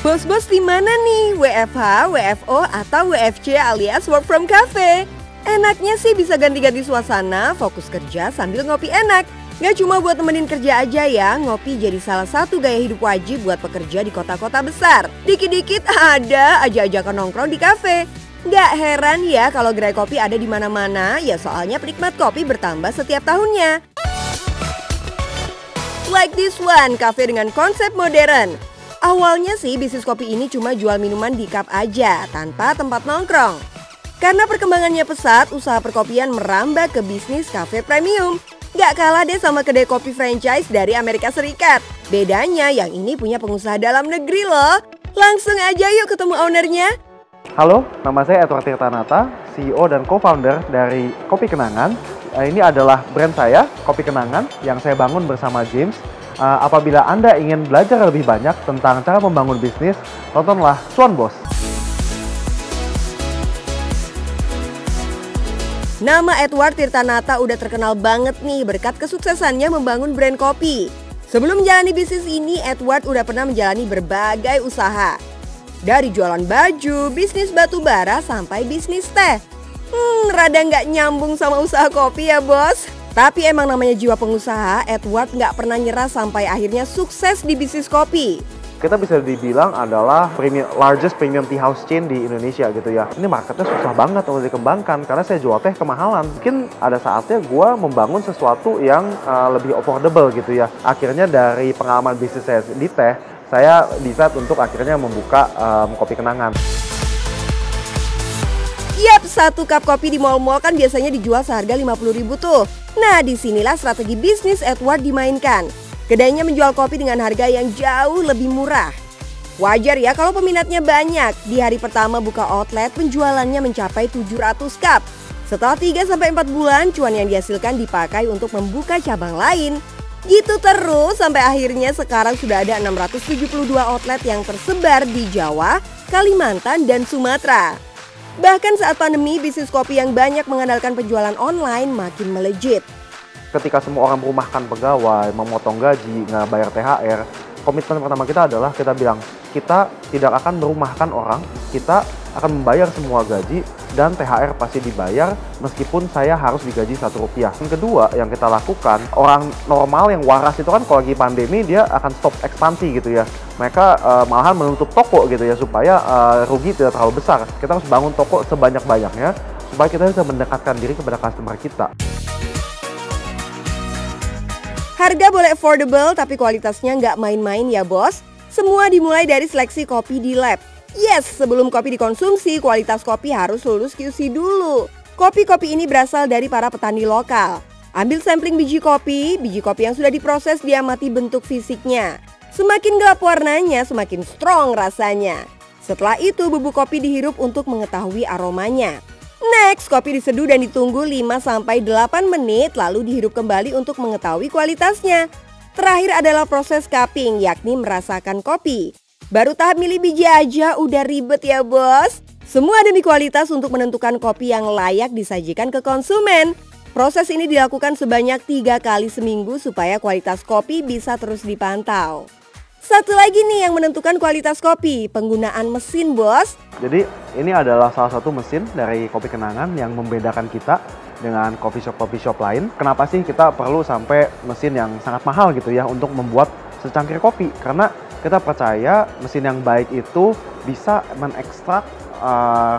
Bos-bos di mana nih? WFH, WFO, atau WFC alias Work From Cafe? Enaknya sih bisa ganti-ganti suasana, fokus kerja sambil ngopi enak. Gak cuma buat temenin kerja aja ya, ngopi jadi salah satu gaya hidup wajib buat pekerja di kota-kota besar. Dikit-dikit ada aja ajakan nongkrong di kafe. Gak heran ya kalau gerai kopi ada di mana-mana, ya soalnya penikmat kopi bertambah setiap tahunnya. Like this one, kafe dengan konsep modern. Awalnya sih bisnis kopi ini cuma jual minuman di cup aja, tanpa tempat nongkrong. Karena perkembangannya pesat, usaha perkopian merambah ke bisnis kafe premium. Gak kalah deh sama kedai kopi franchise dari Amerika Serikat. Bedanya yang ini punya pengusaha dalam negeri loh. Langsung aja yuk ketemu ownernya. Halo, nama saya Edward Tirtanata, CEO dan co-founder dari Kopi Kenangan. Ini adalah brand saya, Kopi Kenangan, yang saya bangun bersama James. Apabila Anda ingin belajar lebih banyak tentang cara membangun bisnis, tontonlah Cuan Bos. Nama Edward Tirtanata udah terkenal banget nih berkat kesuksesannya membangun brand kopi. Sebelum menjalani bisnis ini, Edward udah pernah menjalani berbagai usaha. Dari jualan baju, bisnis batu bara, sampai bisnis teh. Rada nggak nyambung sama usaha kopi ya bos. Tapi emang namanya jiwa pengusaha, Edward nggak pernah nyerah sampai akhirnya sukses di bisnis kopi. Kita bisa dibilang adalah largest premium tea house chain di Indonesia gitu ya. Ini marketnya susah banget untuk dikembangkan karena saya jual teh kemahalan. Mungkin ada saatnya gue membangun sesuatu yang lebih affordable gitu ya. Akhirnya dari pengalaman bisnis saya di teh, saya decide untuk akhirnya membuka Kopi Kenangan. Yap, satu cup kopi di mall-mall kan biasanya dijual seharga 50.000 tuh. Nah, disinilah strategi bisnis Edward dimainkan. Kedainya menjual kopi dengan harga yang jauh lebih murah. Wajar ya kalau peminatnya banyak. Di hari pertama buka outlet, penjualannya mencapai 700 cup. Setelah 3-4 bulan, cuan yang dihasilkan dipakai untuk membuka cabang lain. Gitu terus sampai akhirnya sekarang sudah ada 672 outlet yang tersebar di Jawa, Kalimantan, dan Sumatera. Bahkan saat pandemi, bisnis kopi yang banyak mengandalkan penjualan online makin melejit. Ketika semua orang merumahkan pegawai, memotong gaji, nggak bayar THR, komitmen pertama kita adalah kita bilang, kita tidak akan merumahkan orang, kita akan membayar semua gaji dan THR pasti dibayar meskipun saya harus digaji Rp1. Yang kedua yang kita lakukan, orang normal yang waras itu kan kalau lagi pandemi dia akan stop ekspansi gitu ya. Mereka malahan menutup toko gitu ya supaya rugi tidak terlalu besar. Kita harus bangun toko sebanyak-banyaknya supaya kita bisa mendekatkan diri kepada customer kita. Harga boleh affordable tapi kualitasnya nggak main-main ya bos. Semua dimulai dari seleksi kopi di lab. Yes, sebelum kopi dikonsumsi, kualitas kopi harus lulus QC dulu. Kopi-kopi ini berasal dari para petani lokal. Ambil sampling biji kopi yang sudah diproses diamati bentuk fisiknya. Semakin gelap warnanya, semakin strong rasanya. Setelah itu bubuk kopi dihirup untuk mengetahui aromanya. Next, kopi diseduh dan ditunggu 5-8 menit lalu dihirup kembali untuk mengetahui kualitasnya. Terakhir adalah proses cupping, yakni merasakan kopi. Baru tahap milih biji aja udah ribet ya bos. Semua demi kualitas untuk menentukan kopi yang layak disajikan ke konsumen. Proses ini dilakukan sebanyak 3 kali seminggu supaya kualitas kopi bisa terus dipantau. Satu lagi nih yang menentukan kualitas kopi, penggunaan mesin bos. Jadi ini adalah salah satu mesin dari Kopi Kenangan yang membedakan kita dengan coffee shop lain. Kenapa sih kita perlu sampai mesin yang sangat mahal gitu ya untuk membuat secangkir kopi? Karena kita percaya mesin yang baik itu bisa mengekstrak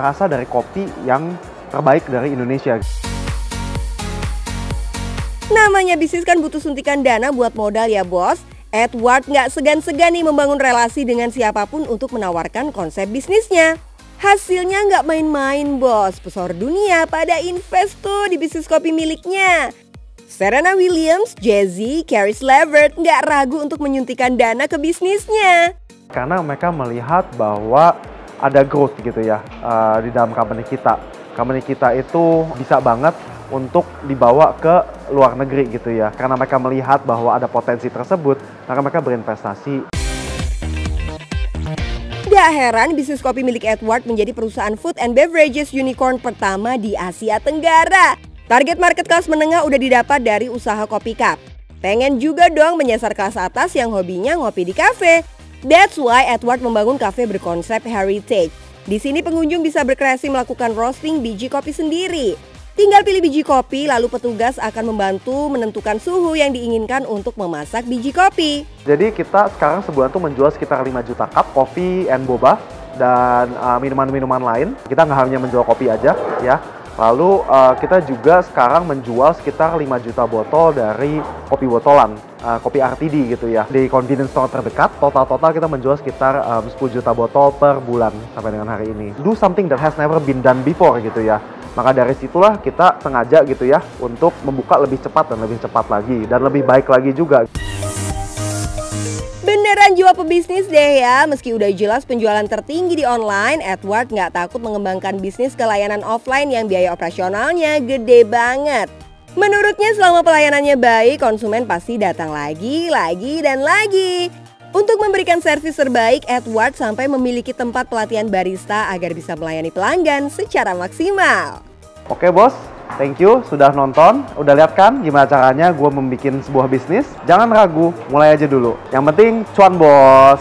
rasa dari kopi yang terbaik dari Indonesia. Namanya bisnis kan butuh suntikan dana buat modal ya bos. Edward nggak segan-segan nih membangun relasi dengan siapapun untuk menawarkan konsep bisnisnya. Hasilnya nggak main-main bos, pesawat dunia pada invest tuh di bisnis kopi miliknya. Serena Williams, Jay-Z, Carrie Slavert nggak ragu untuk menyuntikkan dana ke bisnisnya. Karena mereka melihat bahwa ada growth gitu ya di dalam company kita. Company kita itu bisa banget untuk dibawa ke luar negeri gitu ya. Karena mereka melihat bahwa ada potensi tersebut, maka mereka berinvestasi. Gak heran bisnis kopi milik Edward menjadi perusahaan food and beverages unicorn pertama di Asia Tenggara. Target market kelas menengah udah didapat dari usaha kopi cup. Pengen juga dong menyasar kelas atas yang hobinya ngopi di kafe. That's why Edward membangun kafe berkonsep heritage. Di sini pengunjung bisa berkreasi melakukan roasting biji kopi sendiri. Tinggal pilih biji kopi, lalu petugas akan membantu menentukan suhu yang diinginkan untuk memasak biji kopi. Jadi kita sekarang sebulan tuh menjual sekitar 5 juta cup kopi and boba dan minuman-minuman lain. Kita nggak hanya menjual kopi aja ya. Lalu kita juga sekarang menjual sekitar 5 juta botol dari kopi botolan, kopi RTD gitu ya. Di convenience store terdekat, total kita menjual sekitar 10 juta botol per bulan sampai dengan hari ini. Do something that has never been done before gitu ya. Maka dari situlah kita sengaja gitu ya untuk membuka lebih cepat dan lebih cepat lagi dan lebih baik lagi juga. Beneran jiwa pebisnis deh ya, meski udah jelas penjualan tertinggi di online, Edward nggak takut mengembangkan bisnis ke layanan offline yang biaya operasionalnya gede banget. Menurutnya selama pelayanannya baik, konsumen pasti datang lagi, dan lagi. Untuk memberikan servis terbaik, Edward sampai memiliki tempat pelatihan barista agar bisa melayani pelanggan secara maksimal. Oke bos, thank you sudah nonton, udah lihat kan gimana caranya gue membuat sebuah bisnis. Jangan ragu, mulai aja dulu. Yang penting cuan bos.